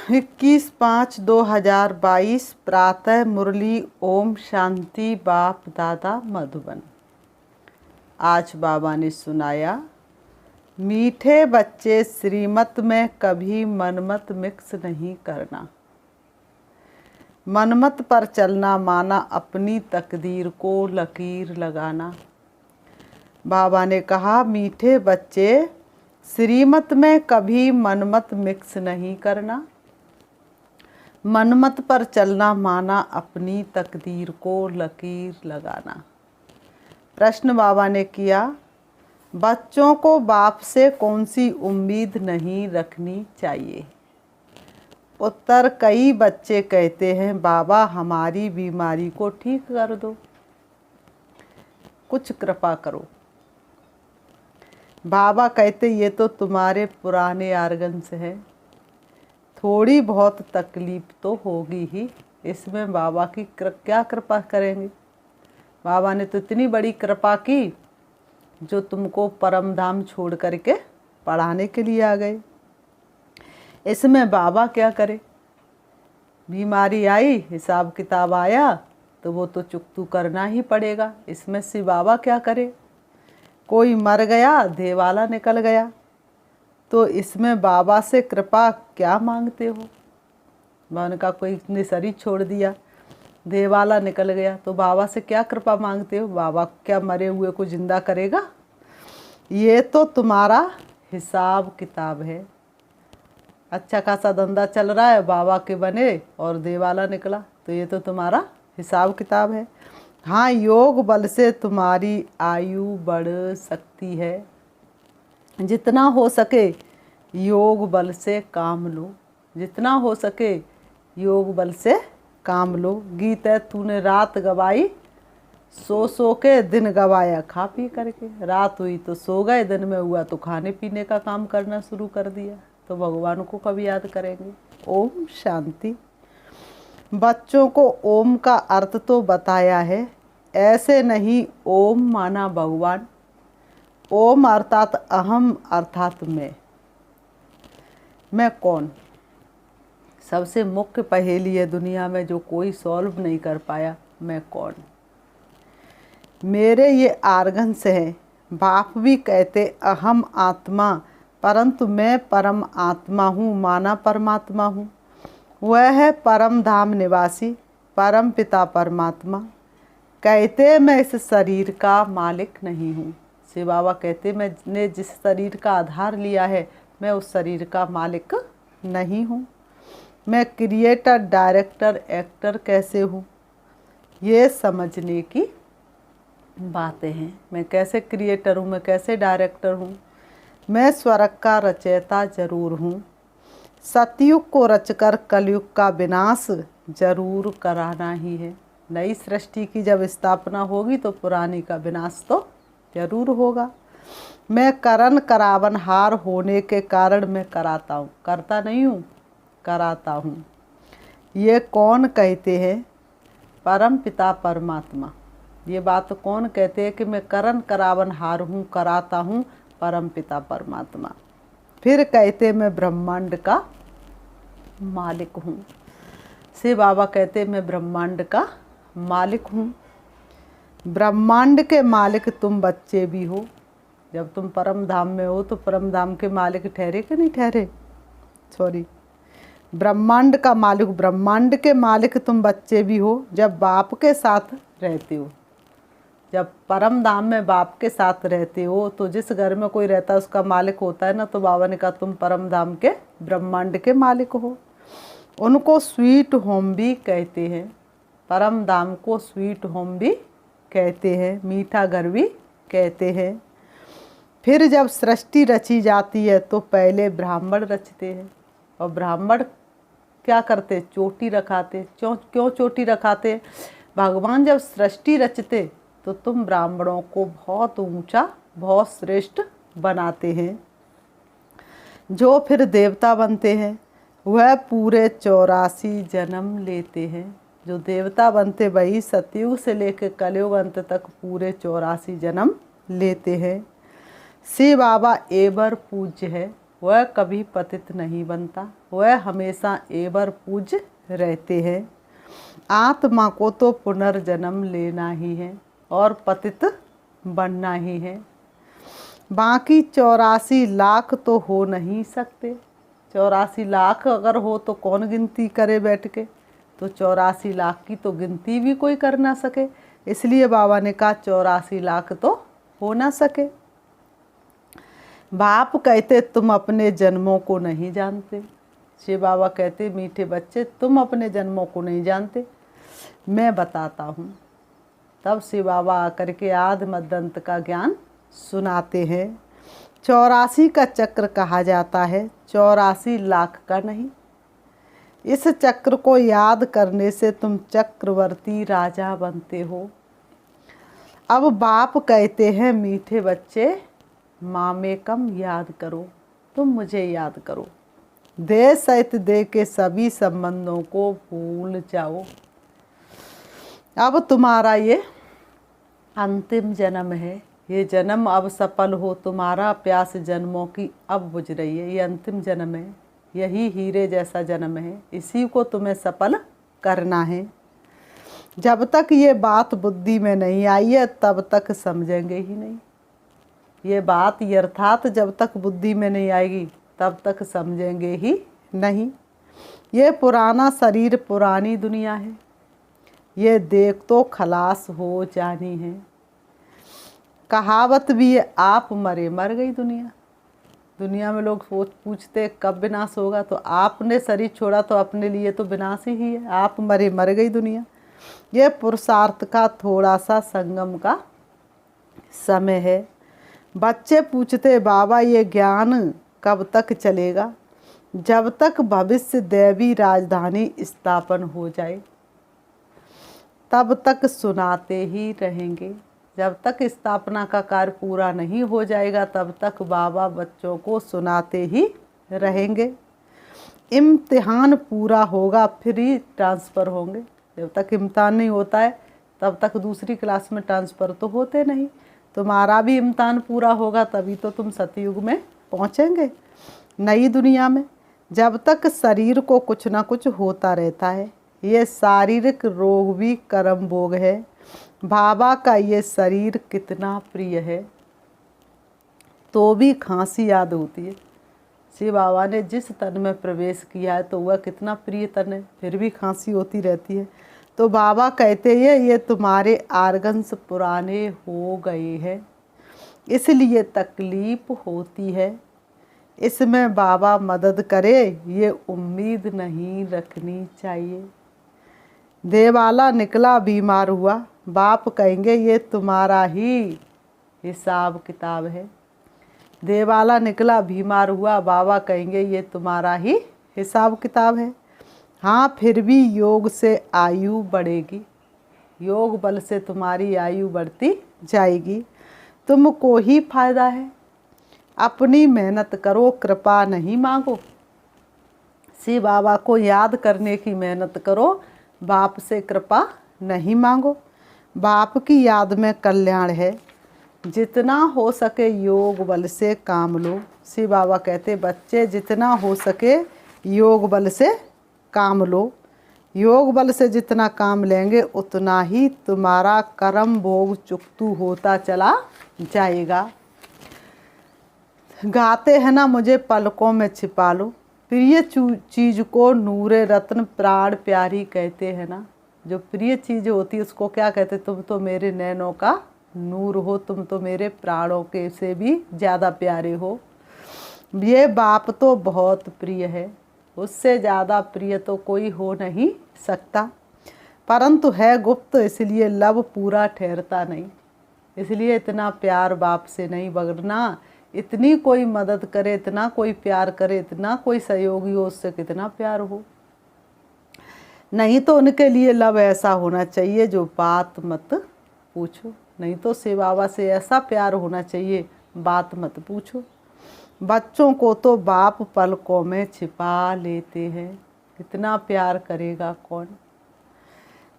21/5/2022 प्रातः मुरली। ओम शांति। बाप दादा मधुबन। आज बाबा ने सुनाया, मीठे बच्चे श्रीमत में कभी मनमत मिक्स नहीं करना। मनमत पर चलना माना अपनी तकदीर को लकीर लगाना। बाबा ने कहा, मीठे बच्चे श्रीमत में कभी मनमत मिक्स नहीं करना। मनमत पर चलना माना अपनी तकदीर को लकीर लगाना। प्रश्न बाबा ने किया, बच्चों को बाप से कौन सी उम्मीद नहीं रखनी चाहिए? उत्तर, कई बच्चे कहते हैं, बाबा हमारी बीमारी को ठीक कर दो, कुछ कृपा करो। बाबा कहते, ये तो तुम्हारे पुराने आर्गन से है, थोड़ी बहुत तकलीफ तो होगी ही, इसमें बाबा की क्या कृपा करेंगे? बाबा ने तो इतनी बड़ी कृपा की जो तुमको परम धाम छोड़ करके पढ़ाने के लिए आ गए। इसमें बाबा क्या करे? बीमारी आई, हिसाब किताब आया तो वो तो चुकतू करना ही पड़ेगा। इसमें से बाबा क्या करे? कोई मर गया, देवाला निकल गया, तो इसमें बाबा से कृपा क्या मांगते हो? मैंने कहा, कोई ने शरीर छोड़ दिया, देवाला निकल गया, तो बाबा से क्या कृपा मांगते हो? बाबा क्या मरे हुए को जिंदा करेगा? ये तो तुम्हारा हिसाब किताब है। अच्छा खासा धंधा चल रहा है, बाबा के बने और देवाला निकला, तो ये तो तुम्हारा हिसाब किताब है। हाँ, योग बल से तुम्हारी आयु बढ़ सकती है। जितना हो सके योग बल से काम लो, जितना हो सके योग बल से काम लो। गीत है, तूने रात गवाई सो सो के, दिन गवाया खा पी करके। रात हुई तो सो गए, दिन में हुआ तो खाने पीने का काम करना शुरू कर दिया, तो भगवान को कभी याद करेंगे? ओम शांति। बच्चों को ओम का अर्थ तो बताया है, ऐसे नहीं ओम माना भगवान। ओम अर्थात अहम, अर्थात मैं कौन? सबसे मुख्य पहेली है दुनिया में जो कोई सॉल्व नहीं कर पाया, मैं कौन? मेरे ये आर्गन से है। बाप भी कहते अहम आत्मा, परंतु मैं परम आत्मा हूँ, माना परमात्मा हूँ। वह है परम धाम निवासी, परम पिता परमात्मा। कहते मैं इस शरीर का मालिक नहीं हूँ। शिव बाबा कहते, मैंने जिस शरीर का आधार लिया है, मैं उस शरीर का मालिक नहीं हूँ। मैं क्रिएटर, डायरेक्टर, एक्टर कैसे हूँ? ये समझने की बातें हैं। मैं कैसे क्रिएटर हूँ, मैं कैसे डायरेक्टर हूँ? मैं स्वर्ग का रचयिता जरूर हूँ। सतयुग को रचकर कलयुग का विनाश जरूर कराना ही है। नई सृष्टि की जब स्थापना होगी तो पुरानी का विनाश तो जरूर होगा। मैं करण करावन हार होने के कारण मैं कराता हूँ, करता नहीं हूँ, कराता हूँ। ये कौन कहते हैं? परम पिता परमात्मा। ये बात कौन कहते हैं कि मैं करण करावन हार हूँ, कराता हूँ? परम पिता परमात्मा। फिर कहते मैं ब्रह्मांड का मालिक हूँ। शिव बाबा कहते मैं ब्रह्मांड का मालिक हूँ। ब्रह्मांड के मालिक तुम बच्चे भी हो। जब तुम परम धाम में हो तो परम धाम के मालिक ठहरे कि नहीं ठहरे? सॉरी, ब्रह्मांड का मालिक, ब्रह्मांड के मालिक तुम बच्चे भी हो जब बाप के साथ रहते हो। जब परम धाम में बाप के साथ रहते हो तो जिस घर में कोई रहता है उसका मालिक होता है ना, तो बाबा ने कहा तुम परम धाम के, ब्रह्मांड के मालिक हो। उनको स्वीट होम भी कहते हैं। परम धाम को स्वीट होम भी कहते हैं, मीठा घर भी कहते हैं। फिर जब सृष्टि रची जाती है तो पहले ब्राह्मण रचते हैं, और ब्राह्मण क्या करते? चोटी रखाते। क्यों चोटी रखाते? भगवान जब सृष्टि रचते तो तुम ब्राह्मणों को बहुत ऊंचा, बहुत श्रेष्ठ बनाते हैं, जो फिर देवता बनते हैं। वह पूरे 84 जन्म लेते हैं। जो देवता बनते वही सतयुग से लेकर कलयुग अंत तक पूरे 84 जन्म लेते हैं। शिव बाबा एवर पूज्य है, वह कभी पतित नहीं बनता, वह हमेशा एवर पूज्य रहते हैं। आत्मा को तो पुनर्जन्म लेना ही है और पतित बनना ही है। बाकी 84 लाख तो हो नहीं सकते। 84 लाख अगर हो तो कौन गिनती करे बैठ के, तो 84 लाख की तो गिनती भी कोई कर ना सके। इसलिए बाबा ने कहा 84 लाख तो हो ना सके। बाप कहते तुम अपने जन्मों को नहीं जानते। शिव बाबा कहते मीठे बच्चे तुम अपने जन्मों को नहीं जानते, मैं बताता हूँ। तब शिव बाबा आकर के आदि मध्य अंत का ज्ञान सुनाते हैं। 84 का चक्र कहा जाता है, 84 लाख का नहीं। इस चक्र को याद करने से तुम चक्रवर्ती राजा बनते हो। अब बाप कहते हैं मीठे बच्चे मामेकम याद करो, तुम मुझे याद करो। देह सहित देह के सभी संबंधों को भूल जाओ। अब तुम्हारा ये अंतिम जन्म है, ये जन्म अब सफल हो। तुम्हारा प्यास जन्मों की अब बुझ रही है। ये अंतिम जन्म है, यही हीरे जैसा जन्म है, इसी को तुम्हें सफल करना है। जब तक ये बात बुद्धि में नहीं आई है तब तक समझेंगे ही नहीं। ये बात यथार्थ जब तक बुद्धि में नहीं आएगी तब तक समझेंगे ही नहीं। ये पुराना शरीर पुरानी दुनिया है, ये देख तो खलास हो जानी है। कहावत भी है आप मरे मर गई दुनिया। दुनिया में लोग पूछते कब विनाश होगा, तो आपने शरीर छोड़ा तो अपने लिए तो विनाश ही है। आप मरे मर गई दुनिया। ये पुरुषार्थ का थोड़ा सा संगम का समय है। बच्चे पूछते बाबा ये ज्ञान कब तक चलेगा? जब तक भविष्य दैवी राजधानी स्थापन हो जाए तब तक सुनाते ही रहेंगे। जब तक स्थापना का कार्य पूरा नहीं हो जाएगा तब तक बाबा बच्चों को सुनाते ही रहेंगे। इम्तिहान पूरा होगा फिर ही ट्रांसफ़र होंगे। जब तक इम्तिहान नहीं होता है तब तक दूसरी क्लास में ट्रांसफ़र तो होते नहीं। तुम्हारा भी इम्तिहान पूरा होगा तभी तो तुम सतयुग में पहुँचेंगे, नई दुनिया में। जब तक शरीर को कुछ ना कुछ होता रहता है, ये शारीरिक रोग भी कर्म भोग है। बाबा का ये शरीर कितना प्रिय है, तो भी खांसी याद होती है। शिव बाबा ने जिस तन में प्रवेश किया है तो वह कितना प्रिय तन है, फिर भी खांसी होती रहती है। तो बाबा कहते हैं ये तुम्हारे आर्गन्स पुराने हो गए हैं, इसलिए तकलीफ होती है। इसमें बाबा मदद करे ये उम्मीद नहीं रखनी चाहिए। देवाला निकला बीमार हुआ, बाप कहेंगे ये तुम्हारा ही हिसाब किताब है। देवाला निकला बीमार हुआ, बाबा कहेंगे ये तुम्हारा ही हिसाब किताब है। हाँ फिर भी योग से आयु बढ़ेगी, योग बल से तुम्हारी आयु बढ़ती जाएगी। तुमको ही फायदा है। अपनी मेहनत करो, कृपा नहीं मांगो। शिव बाबा को याद करने की मेहनत करो, बाप से कृपा नहीं मांगो। बाप की याद में कल्याण है। जितना हो सके योग बल से काम लो। शिव बाबा कहते बच्चे जितना हो सके योग बल से काम लो। योग बल से जितना काम लेंगे उतना ही तुम्हारा कर्म भोग चुकतू होता चला जाएगा। गाते हैं ना मुझे पलकों में छिपा लो। प्रिय चीज़ को नूरे रत्न प्राण प्यारी कहते हैं ना। जो प्रिय चीज़ होती है उसको क्या कहते? तुम तो मेरे नैनों का नूर हो, तुम तो मेरे प्राणों के से भी ज़्यादा प्यारे हो। ये बाप तो बहुत प्रिय है, उससे ज़्यादा प्रिय तो कोई हो नहीं सकता, परंतु है गुप्त, इसलिए लब पूरा ठहरता नहीं। इसलिए इतना प्यार बाप से नहीं बढ़ना। इतनी कोई मदद करे, इतना कोई प्यार करे, इतना कोई सहयोगी हो, उससे कितना प्यार हो। नहीं तो उनके लिए लब ऐसा होना चाहिए जो बात मत पूछो। नहीं तो शिव बाबा से ऐसा प्यार होना चाहिए बात मत पूछो। बच्चों को तो बाप पलकों में छिपा लेते हैं, कितना प्यार करेगा कौन।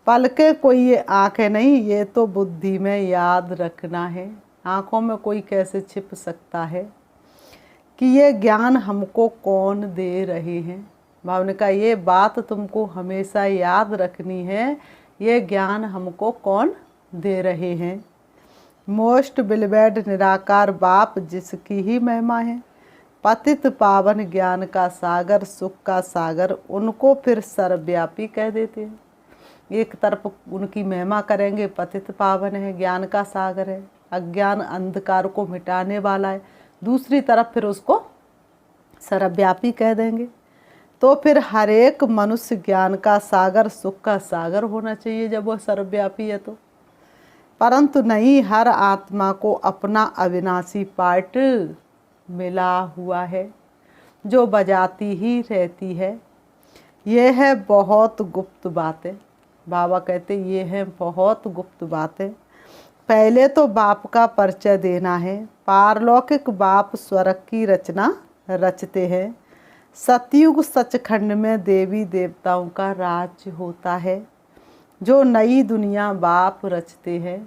पलके कोई ये आँखें नहीं, ये तो बुद्धि में याद रखना है। आँखों में कोई कैसे छिप सकता है। कि ये ज्ञान हमको कौन दे रहे हैं। बाबा ने कहा ये बात तुमको हमेशा याद रखनी है, ये ज्ञान हमको कौन दे रहे हैं। मोस्ट बिलवेड निराकार बाप जिसकी ही महिमा है, पतित पावन ज्ञान का सागर, सुख का सागर, उनको फिर सर्वव्यापी कह देते हैं। एक तरफ उनकी महिमा करेंगे, पतित पावन है, ज्ञान का सागर है, अज्ञान अंधकार को मिटाने वाला है, दूसरी तरफ फिर उसको सर्वव्यापी कह देंगे। तो फिर हर एक मनुष्य ज्ञान का सागर, सुख का सागर होना चाहिए जब वह सर्वव्यापी है तो। परंतु नहीं, हर आत्मा को अपना अविनाशी पार्ट मिला हुआ है जो बजाती ही रहती है। यह है बहुत गुप्त बातें। बाबा कहते ये है बहुत गुप्त बातें। पहले तो बाप का परिचय देना है। पारलौकिक बाप स्वर्ग की रचना रचते हैं। सतयुग सचखंड में देवी देवताओं का राज्य होता है। जो नई दुनिया बाप रचते हैं।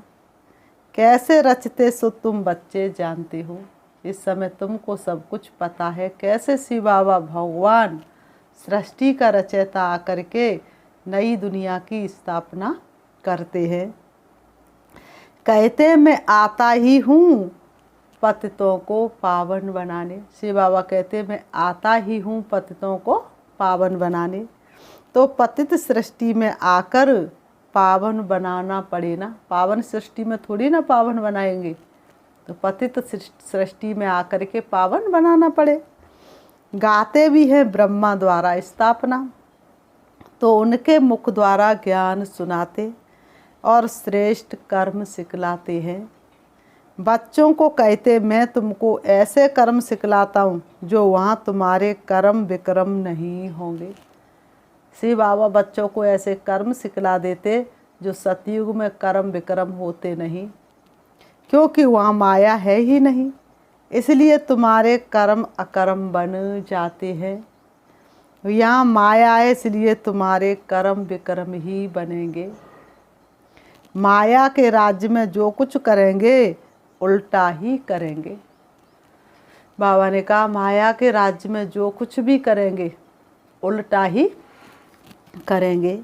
कैसे रचते सो तुम बच्चे जानते हो। इस समय तुमको सब कुछ पता है कैसे शिव बाबा भगवान सृष्टि का रचयिता आकर के नई दुनिया की स्थापना करते हैं। कहते मैं आता ही हूँ पतितों को पावन बनाने। शिव बाबा कहते मैं आता ही हूँ पतितों को पावन बनाने। तो पतित सृष्टि में आकर पावन बनाना पड़े ना। पावन सृष्टि में थोड़ी ना पावन बनाएंगे, तो पतित सृष्टि में आकर के पावन बनाना पड़े। गाते भी हैं ब्रह्मा द्वारा स्थापना, तो उनके मुख द्वारा ज्ञान सुनाते और श्रेष्ठ कर्म सिखलाते हैं। बच्चों को कहते मैं तुमको ऐसे कर्म सिखलाता हूँ जो वहाँ तुम्हारे कर्म विक्रम नहीं होंगे। शिव बाबा बच्चों को ऐसे कर्म सिखला देते जो सतयुग में कर्म विक्रम होते नहीं, क्योंकि वहाँ माया है ही नहीं, इसलिए तुम्हारे कर्म अकर्म बन जाते हैं। यहाँ माया है इसलिए तुम्हारे कर्म विक्रम ही बनेंगे। माया के राज्य में जो कुछ करेंगे उल्टा ही करेंगे। बाबा ने कहा माया के राज्य में जो कुछ भी करेंगे उल्टा ही करेंगे।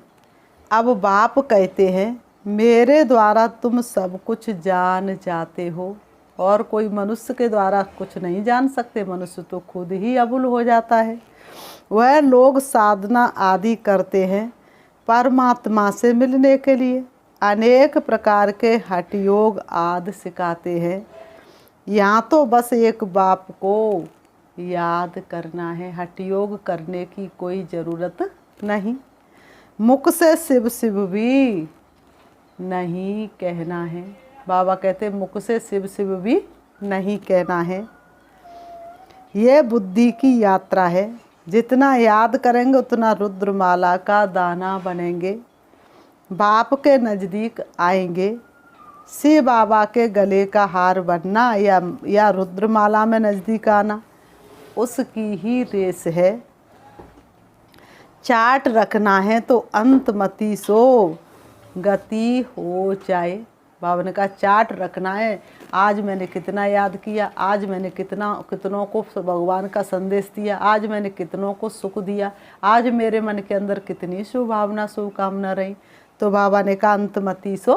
अब बाप कहते हैं मेरे द्वारा तुम सब कुछ जान जाते हो, और कोई मनुष्य के द्वारा कुछ नहीं जान सकते। मनुष्य तो खुद ही अबुल हो जाता है। वह लोग साधना आदि करते हैं परमात्मा से मिलने के लिए। अनेक प्रकार के हठ योग आदि सिखाते हैं। यहाँ तो बस एक बाप को याद करना है, हठ योग करने की कोई ज़रूरत नहीं। मुख से शिव शिव भी नहीं कहना है। बाबा कहते मुख से शिव शिव भी नहीं कहना है। ये बुद्धि की यात्रा है। जितना याद करेंगे उतना रुद्रमाला का दाना बनेंगे। बाप के नज़दीक आएंगे। शिव बाबा के गले का हार बनना या रुद्रमाला में नज़दीक आना उसकी ही रेस है। चार्ट रखना है तो अंतमति सो गति हो जाए। बाबा ने कहा चार्ट रखना है। आज मैंने कितना याद किया, आज मैंने कितनों को भगवान का संदेश दिया, आज मैंने कितनों को सुख दिया, आज मेरे मन के अंदर कितनी शुभभावना शुभकामना रही। तो बाबा ने कहा अंतमति सो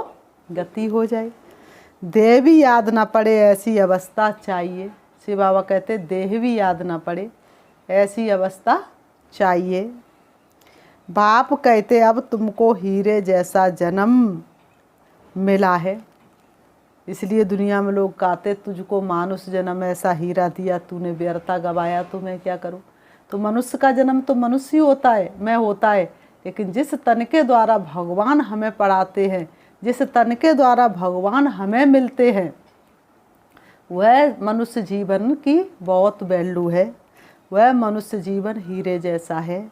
गति हो जाए। देह भी याद ना पड़े ऐसी अवस्था चाहिए। शिव बाबा कहते देह भी याद ना पड़े ऐसी अवस्था चाहिए। बाप कहते अब तुमको हीरे जैसा जन्म मिला है, इसलिए दुनिया में लोग कहते तुझको मानुष जन्म ऐसा हीरा दिया, तूने व्यर्था गवाया तो मैं क्या करूं। तो मनुष्य का जन्म तो मनुष्य ही होता है, मैं होता है, लेकिन जिस तन के द्वारा भगवान हमें पढ़ाते हैं, जिस तन के द्वारा भगवान हमें मिलते हैं, वह मनुष्य जीवन की बहुत वैल्यू है। वह मनुष्य जीवन हीरे जैसा है।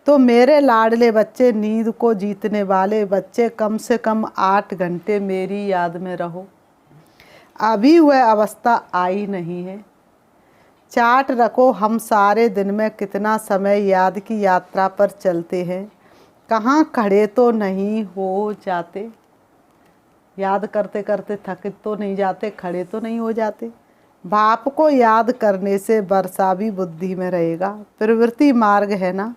तो मेरे लाडले बच्चे, नींद को जीतने वाले बच्चे, कम से कम 8 घंटे मेरी याद में रहो। अभी वह अवस्था आई नहीं है। चार्ट रखो हम सारे दिन में कितना समय याद की यात्रा पर चलते हैं, कहाँ खड़े तो नहीं हो जाते। याद करते करते थकित तो नहीं जाते, खड़े तो नहीं हो जाते। बाप को याद करने से वर्षा भी बुद्धि में रहेगा। प्रवृत्ति मार्ग है ना।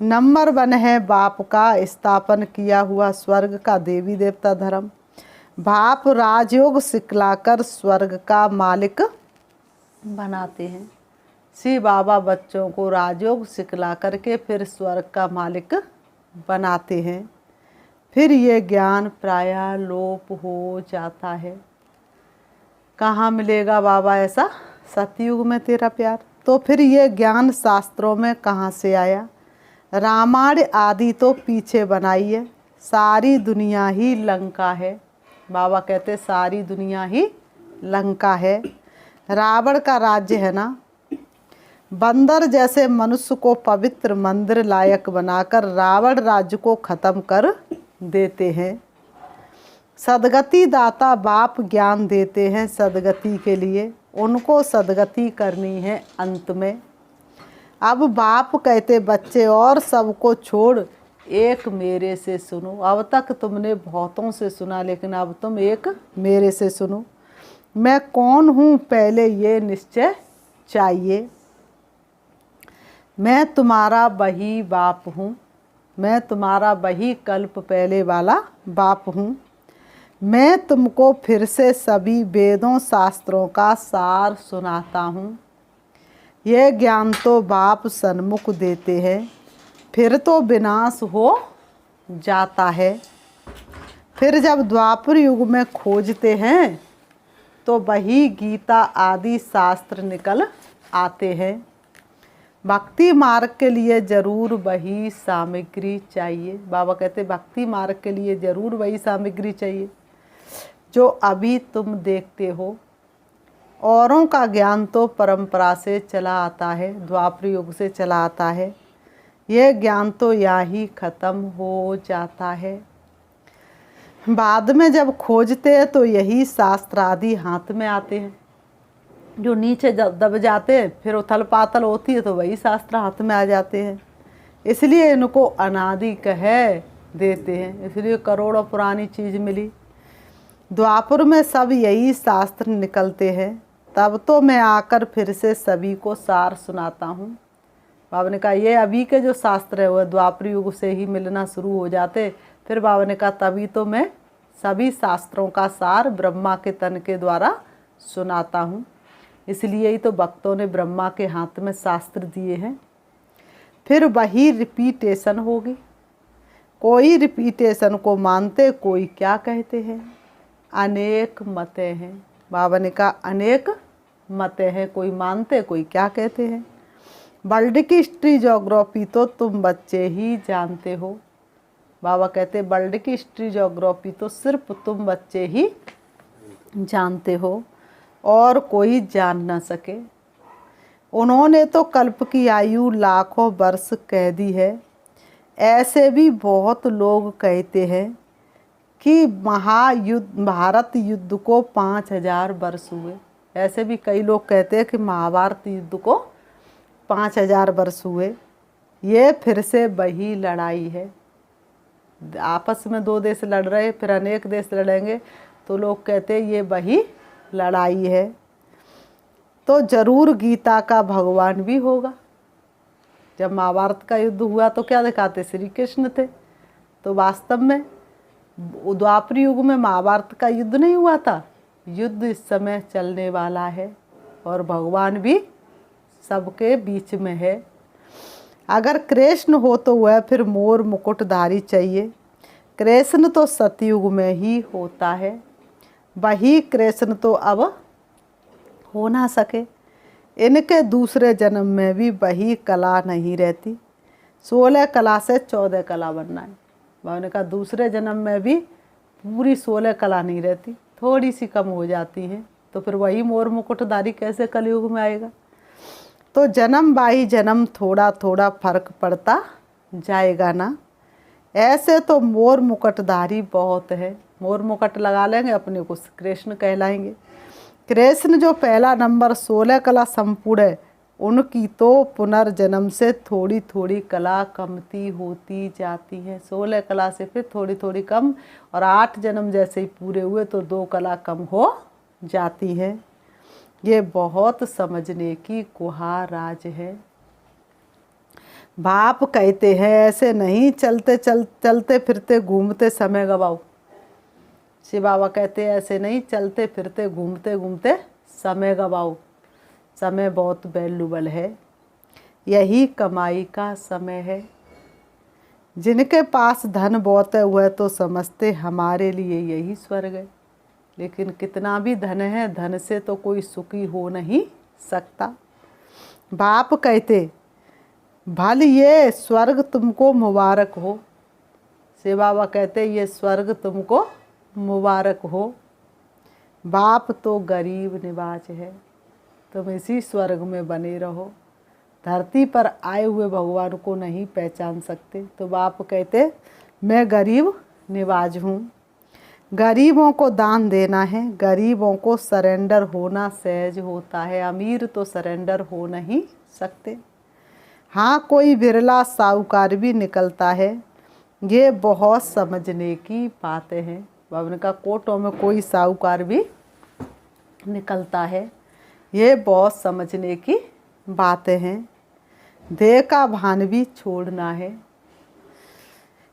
नंबर 1 है बाप का स्थापन किया हुआ स्वर्ग का देवी देवता धर्म। बाप राजयोग सिखलाकर स्वर्ग का मालिक बनाते हैं। श्री बाबा बच्चों को राजयोग सिखला करके फिर स्वर्ग का मालिक बनाते हैं। फिर ये ज्ञान प्रायः लोप हो जाता है। कहाँ मिलेगा बाबा ऐसा? सतयुग में तेरा प्यार। तो फिर ये ज्ञान शास्त्रों में कहाँ से आया? रामायण आदि तो पीछे बनाई है। सारी दुनिया ही लंका है। बाबा कहते सारी दुनिया ही लंका है। रावण का राज्य है ना। बंदर जैसे मनुष्य को पवित्र मंदिर लायक बनाकर रावण राज्य को खत्म कर देते हैं। सदगति दाता बाप ज्ञान देते हैं सदगति के लिए। उनको सदगति करनी है अंत में। अब बाप कहते बच्चे और सबको छोड़ एक मेरे से सुनो। अब तक तुमने बहुतों से सुना, लेकिन अब तुम एक मेरे से सुनो। मैं कौन हूँ पहले ये निश्चय चाहिए। मैं तुम्हारा वही बाप हूँ। मैं तुम्हारा वही कल्प पहले वाला बाप हूँ। मैं तुमको फिर से सभी वेदों शास्त्रों का सार सुनाता हूँ। यह ज्ञान तो बाप सन्मुख देते हैं, फिर तो विनाश हो जाता है। फिर जब द्वापर युग में खोजते हैं तो वही गीता आदि शास्त्र निकल आते हैं। भक्ति मार्ग के लिए ज़रूर वही सामग्री चाहिए। बाबा कहते भक्ति मार्ग के लिए ज़रूर वही सामग्री चाहिए जो अभी तुम देखते हो। औरों का ज्ञान तो परंपरा से चला आता है, द्वापर युग से चला आता है। यह ज्ञान तो यहाँ ही खत्म हो जाता है। बाद में जब खोजते हैं तो यही शास्त्र आदि हाथ में आते हैं। जो नीचे दब जाते हैं फिर उथल पाथल होती है तो वही शास्त्र हाथ में आ जाते हैं। इसलिए इनको अनादि कह देते हैं। इसलिए करोड़ों पुरानी चीज़ मिली। द्वापर में सब यही शास्त्र निकलते हैं। तब तो मैं आकर फिर से सभी को सार सुनाता हूँ। बाबा ने कहा ये अभी के जो शास्त्र है वह द्वापर युग से ही मिलना शुरू हो जाते। फिर बाबा ने कहा तभी तो मैं सभी शास्त्रों का सार ब्रह्मा के तन के द्वारा सुनाता हूँ। इसलिए ही तो भक्तों ने ब्रह्मा के हाथ में शास्त्र दिए हैं। फिर वही रिपीटेशन होगी। कोई रिपीटेशन को मानते, कोई क्या कहते हैं। अनेक मतें हैं। बाबा ने कहा अनेक मतें हैं, कोई मानते कोई क्या कहते हैं। वर्ल्ड की हिस्ट्री ज्योग्राफी तो तुम बच्चे ही जानते हो। बाबा कहते वर्ल्ड की हिस्ट्री ज्योग्राफी तो सिर्फ तुम बच्चे ही जानते हो और कोई जान ना सके। उन्होंने तो कल्प की आयु लाखों वर्ष कह दी है। ऐसे भी बहुत लोग कहते हैं कि महायुद्ध भारत युद्ध को 5000 वर्ष हुए। ऐसे भी कई लोग कहते हैं कि महाभारत युद्ध को 5000 वर्ष हुए। ये फिर से वही लड़ाई है। आपस में 2 देश लड़ रहे, फिर अनेक देश लड़ेंगे, तो लोग कहते हैं ये वही लड़ाई है। तो जरूर गीता का भगवान भी होगा। जब महाभारत का युद्ध हुआ तो क्या दिखाते? श्री कृष्ण थे। तो वास्तव में द्वापर युग में महाभारत का युद्ध नहीं हुआ था। युद्ध इस समय चलने वाला है और भगवान भी सबके बीच में है। अगर कृष्ण हो तो वह फिर मोर मुकुटधारी चाहिए। कृष्ण तो सतयुग में ही होता है। वही कृष्ण तो अब हो ना सके। इनके दूसरे जन्म में भी वही कला नहीं रहती। 16 कला से 14 कला बनना है। बाबा ने कहा दूसरे जन्म में भी पूरी 16 कला नहीं रहती, थोड़ी सी कम हो जाती हैं। तो फिर वही मोर मुकुटधारी कैसे कलयुग में आएगा? तो जन्म बाई जन्म थोड़ा थोड़ा फर्क पड़ता जाएगा ना। ऐसे तो मोर मुकुटधारी बहुत है। मोर मुकुट लगा लेंगे अपने को कृष्ण कहलाएंगे। कृष्ण जो पहला नंबर 16 कला संपूर्ण है, उनकी तो पुनर्जन्म से थोड़ी थोड़ी कला कमती होती जाती है। 16 कला से फिर थोड़ी थोड़ी कम, और 8 जन्म जैसे ही पूरे हुए तो 2 कला कम हो जाती है। ये बहुत समझने की गुहार राज है। बाप कहते हैं ऐसे नहीं चलते फिरते घूमते समय गवाओ। शिव बाबा कहते हैं ऐसे नहीं चलते फिरते घूमते घूमते समय गवाओ। समय बहुत वैल्यूबल है, यही कमाई का समय है। जिनके पास धन बहुत है वह तो समझते हमारे लिए यही स्वर्ग है, लेकिन कितना भी धन है, धन से तो कोई सुखी हो नहीं सकता। बाप कहते भल ये स्वर्ग तुमको मुबारक हो। शिव बाबा कहते ये स्वर्ग तुमको मुबारक हो। बाप तो गरीब निवाज है, तुम इसी स्वर्ग में बने रहो। धरती पर आए हुए भगवान को नहीं पहचान सकते, तो बाप कहते मैं गरीब निवाज हूँ। गरीबों को दान देना है, गरीबों को सरेंडर होना सहज होता है। अमीर तो सरेंडर हो नहीं सकते। हाँ, कोई बिरला साहूकार भी निकलता है, ये बहुत समझने की बातें हैं। बाबा का कोटों में कोई साहूकार भी निकलता है, ये बहुत समझने की बातें हैं। देह का भान भी छोड़ना है,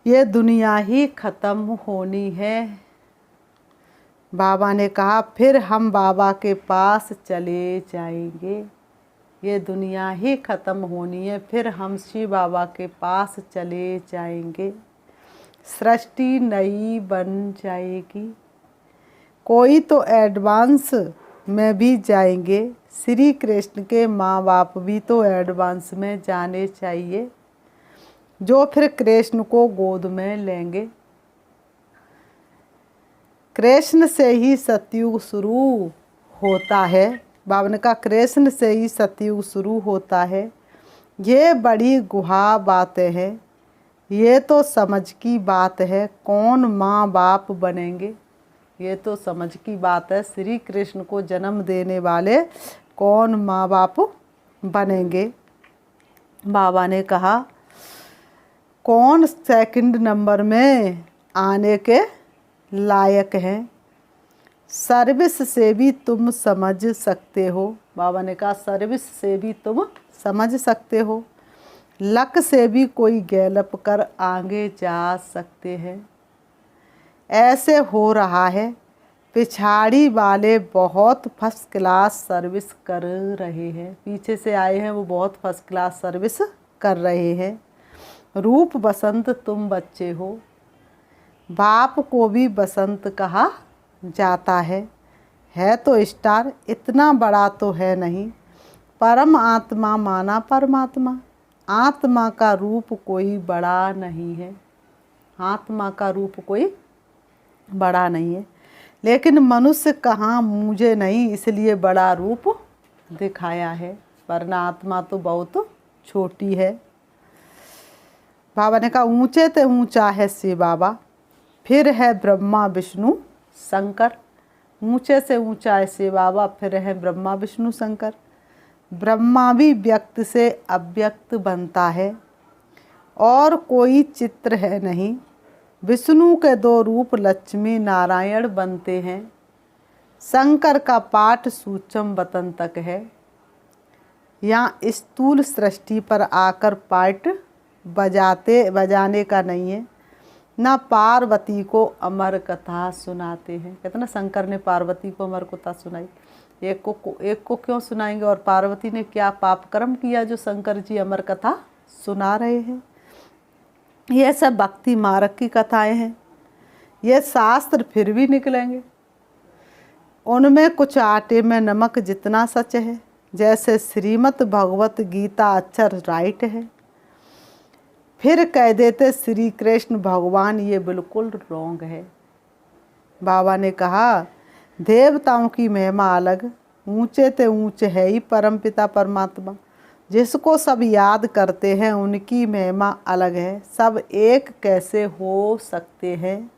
ये दुनिया ही ख़त्म होनी है। बाबा ने कहा फिर हम बाबा के पास चले जाएंगे। ये दुनिया ही ख़त्म होनी है, फिर हम शिव बाबा के पास चले जाएंगे। सृष्टि नई बन जाएगी। कोई तो एडवांस में भी जाएंगे। श्री कृष्ण के माँ बाप भी तो एडवांस में जाने चाहिए, जो फिर कृष्ण को गोद में लेंगे। कृष्ण से ही सतयुग शुरू होता है। बाबा ने कहा कृष्ण से ही सतयुग शुरू होता है। ये बड़ी गुहा बातें हैं, ये तो समझ की बात है। कौन माँ बाप बनेंगे, ये तो समझ की बात है। श्री कृष्ण को जन्म देने वाले कौन माँ बाप बनेंगे। बाबा ने कहा कौन सेकंड नंबर में आने के लायक हैं। सर्विस से भी तुम समझ सकते हो। बाबा ने कहा सर्विस से भी तुम समझ सकते हो। लक से भी कोई गैलप कर आगे जा सकते हैं। ऐसे हो रहा है, पिछाड़ी वाले बहुत फर्स्ट क्लास सर्विस कर रहे हैं। पीछे से आए हैं वो बहुत फर्स्ट क्लास सर्विस कर रहे हैं। रूप बसंत तुम बच्चे हो। बाप को भी बसंत कहा जाता है तो स्टार, इतना बड़ा तो है नहीं। परम आत्मा माना परमात्मा। आत्मा का रूप कोई बड़ा नहीं है, आत्मा का रूप कोई बड़ा नहीं है। लेकिन मनुष्य कहाँ मुझे नहीं, इसलिए बड़ा रूप दिखाया है, वरना आत्मा तो बहुत छोटी है। बाबा ने कहा ऊंचे ते ऊंचा है शिव बाबा, फिर है ब्रह्मा विष्णु शंकर। ऊंचे से ऊंचा है शिव बाबा, फिर है ब्रह्मा विष्णु शंकर। ब्रह्मा भी व्यक्त से अव्यक्त बनता है और कोई चित्र है नहीं। विष्णु के दो रूप लक्ष्मी नारायण बनते हैं। शंकर का पाठ सूक्ष्म वतन तक है। यहाँ स्थूल सृष्टि पर आकर पाठ बजाने का नहीं है। ना पार्वती को अमर कथा सुनाते हैं। कहते ना शंकर ने पार्वती को अमर कथा सुनाई, एक को क्यों सुनाएंगे। और पार्वती ने क्या पाप कर्म किया जो शंकर जी अमर कथा सुना रहे हैं। ये सब भक्ति मार्ग की कथाएं हैं। ये शास्त्र फिर भी निकलेंगे, उनमें कुछ आटे में नमक जितना सच है। जैसे श्रीमद् भगवत गीता अक्षर राइट है, फिर कह देते श्री कृष्ण भगवान ये बिल्कुल रॉन्ग है। बाबा ने कहा देवताओं की महिमा अलग, ऊंचे ते ऊंचे है ही परमपिता परमात्मा। जिसको सब याद करते हैं उनकी महिमा अलग है। सब एक कैसे हो सकते हैं।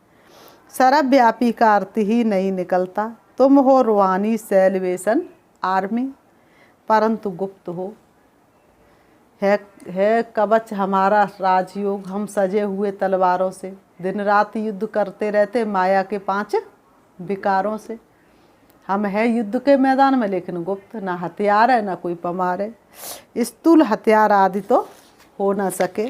सर्वव्यापी का अर्थ ही नहीं निकलता। तुम हो रूहानी सेलिब्रेशन आर्मी, परंतु गुप्त हो। है कवच हमारा राजयोग, हम सजे हुए तलवारों से दिन रात युद्ध करते रहते माया के 5 विकारों से। हम है युद्ध के मैदान में, लेकिन गुप्त, ना हथियार है ना कोई पमार है, स्थूल हथियार आदि तो हो ना सके।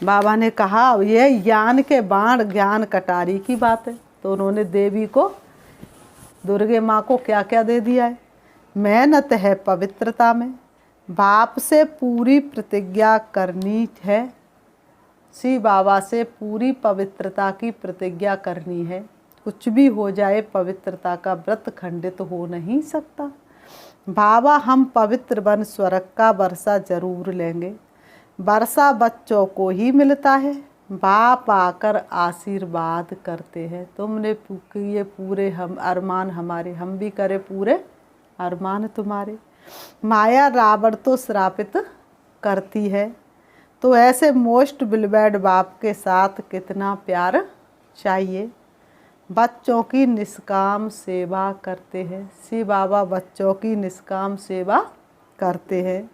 बाबा ने कहा यह ज्ञान के बाण ज्ञान कटारी की बात है। तो उन्होंने देवी को, दुर्गे माँ को क्या क्या दे दिया है। मेहनत है पवित्रता में, बाप से पूरी प्रतिज्ञा करनी है। श्री बाबा से पूरी पवित्रता की प्रतिज्ञा करनी है। कुछ भी हो जाए पवित्रता का व्रत खंडित हो नहीं सकता। बाबा हम पवित्र बन स्वर्ग का वर्षा जरूर लेंगे। वर्षा बच्चों को ही मिलता है, बाप आकर आशीर्वाद करते हैं। तुमने ये पूरे हम अरमान हमारे, हम भी करे पूरे अरमान तुम्हारे। माया रावण तो श्रापित करती है, तो ऐसे मोस्ट बिलवेड बाप के साथ कितना प्यार चाहिए। बच्चों की निष्काम सेवा करते हैं। श्री बाबा बच्चों की निष्काम सेवा करते हैं।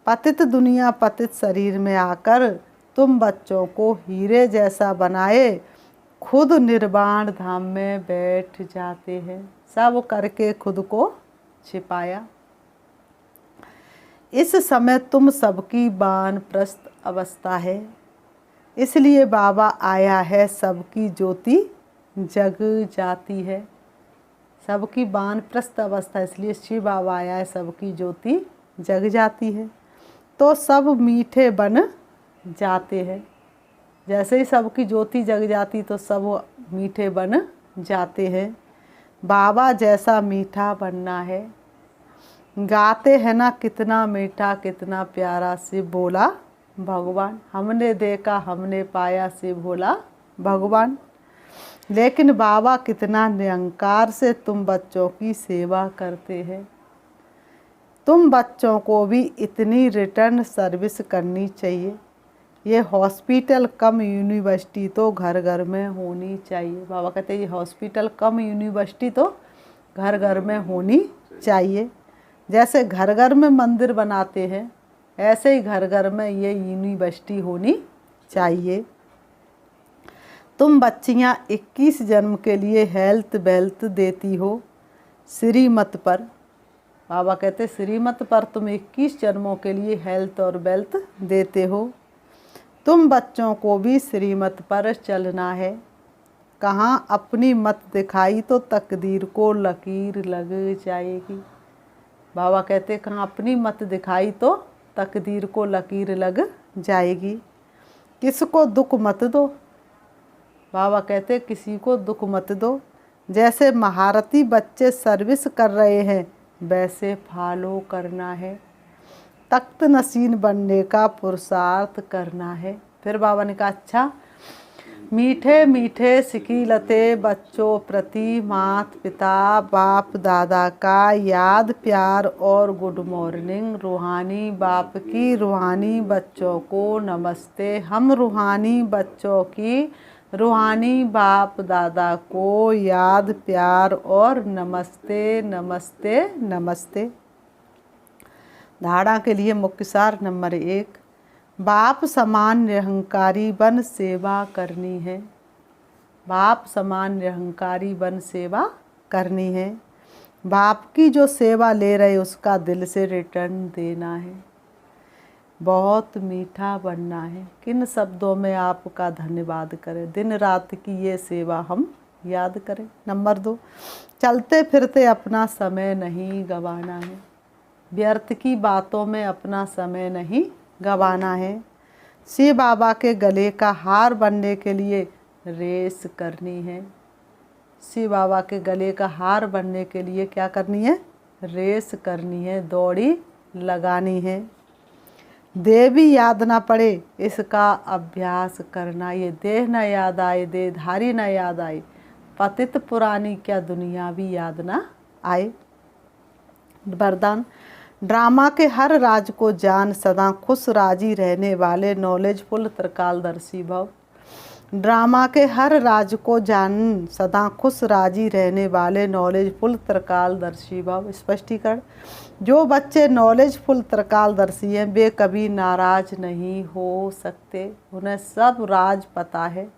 पतित दुनिया पतित शरीर में आकर तुम बच्चों को हीरे जैसा बनाए, खुद निर्वाण धाम में बैठ जाते हैं। सब करके खुद को छिपाया। इस समय तुम सबकी वानप्रस्थ अवस्था है, इसलिए बाबा आया है, सबकी ज्योति जग जाती है। सबकी वानप्रस्थ अवस्था, इसलिए शिव बाबा आया है, सबकी ज्योति जग जाती है। तो सब मीठे बन जाते हैं। जैसे ही सबकी ज्योति जग जाती तो सब मीठे बन जाते हैं। बाबा जैसा मीठा बनना है। गाते हैं ना कितना मीठा कितना प्यारा, शिव बोला भगवान। हमने देखा हमने पाया, शिव बोला भगवान। लेकिन बाबा कितना निरंकार से तुम बच्चों की सेवा करते हैं। तुम बच्चों को भी इतनी रिटर्न सर्विस करनी चाहिए। ये हॉस्पिटल कम यूनिवर्सिटी तो घर घर में होनी चाहिए। बाबा कहते हैं ये हॉस्पिटल कम यूनिवर्सिटी तो घर घर में होनी चाहिए। जैसे घर घर में मंदिर बनाते हैं, ऐसे ही घर घर में ये यूनिवर्सिटी होनी चाहिए। तुम बच्चियां 21 जन्म के लिए हेल्थ वेल्थ देती हो श्रीमत पर। बाबा कहते श्रीमत पर तुम 21 जन्मों के लिए हेल्थ और वेल्थ देते हो। तुम बच्चों को भी श्रीमत पर चलना है। कहाँ अपनी मत दिखाई तो तकदीर को लकीर लग जाएगी। बाबा कहते कहाँ अपनी मत दिखाई तो तकदीर को लकीर लग जाएगी। किसको दुख मत दो। बाबा कहते किसी को दुख मत दो। जैसे महारथी बच्चे सर्विस कर रहे हैं वैसे फॉलो करना है। तख्त नशीन बनने का पुरुषार्थ करना है। फिर बाबा ने कहा अच्छा, मीठे मीठे सिकीलते बच्चों प्रति माता पिता बाप दादा का याद प्यार और गुड मॉर्निंग। रूहानी बाप की रूहानी बच्चों को नमस्ते। हम रूहानी बच्चों की रूहानी बाप दादा को याद प्यार और नमस्ते नमस्ते नमस्ते। धारणा के लिए मुख्य सार नंबर 1, बाप समान निरहंकारी बन सेवा करनी है। बाप समान निरहंकारी बन सेवा करनी है। बाप की जो सेवा ले रहे उसका दिल से रिटर्न देना है। बहुत मीठा बनना है। किन शब्दों में आपका धन्यवाद करें। दिन रात की ये सेवा हम याद करें। नंबर 2, चलते फिरते अपना समय नहीं गंवाना है। व्यर्थ की बातों में अपना समय नहीं गंवाना है। शिव बाबा के गले का हार बनने के लिए रेस करनी है। शिव बाबा के गले का हार बनने के लिए क्या करनी है? रेस करनी है, दौड़ी लगानी है। देवी याद ना पड़े इसका अभ्यास करना। ये देह न याद आए, देहधारी न याद आए, पतित पुरानी क्या दुनिया भी याद ना आए। वरदान, ड्रामा के हर राज को जान, सदा खुश राजी रहने वाले नॉलेजफुल त्रिकालदर्शी भव। ड्रामा के हर राज को जान, सदा खुश राजी रहने वाले नॉलेजफुल त्रिकालदर्शी भव। स्पष्टीकरण, जो बच्चे नॉलेजफुल त्रिकालदर्शी हैं वे कभी नाराज नहीं हो सकते। उन्हें सब राज पता है।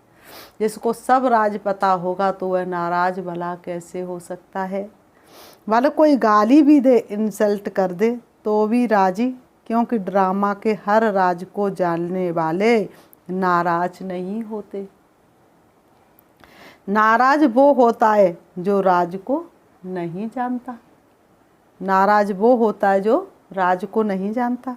जिसको सब राज पता होगा तो वह नाराज भला कैसे हो सकता है। वाले कोई गाली भी दे, इंसल्ट कर दे तो भी राजी, क्योंकि ड्रामा के हर राज को जानने वाले नाराज नहीं होते। नाराज वो होता है जो राज को नहीं जानता। नाराज वो होता है जो राज को नहीं जानता।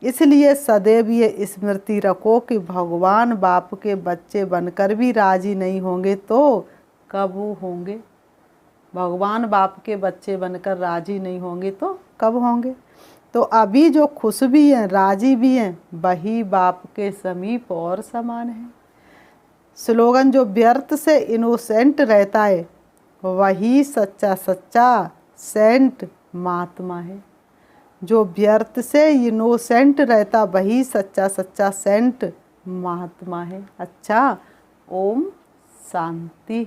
इसलिए सदैव ये स्मृति रखो कि भगवान बाप के बच्चे बनकर भी राजी नहीं होंगे तो कब होंगे। भगवान बाप के बच्चे बनकर राजी नहीं होंगे तो कब होंगे। तो अभी जो खुश भी हैं, राजी भी हैं, वही बाप के समीप और समान है। स्लोगन, जो व्यर्थ से इनोसेंट रहता है वही सच्चा सच्चा सेंट महात्मा है। जो व्यर्थ से इनोसेंट रहता वही सच्चा सच्चा सेंट महात्मा है। अच्छा, ओम शांति।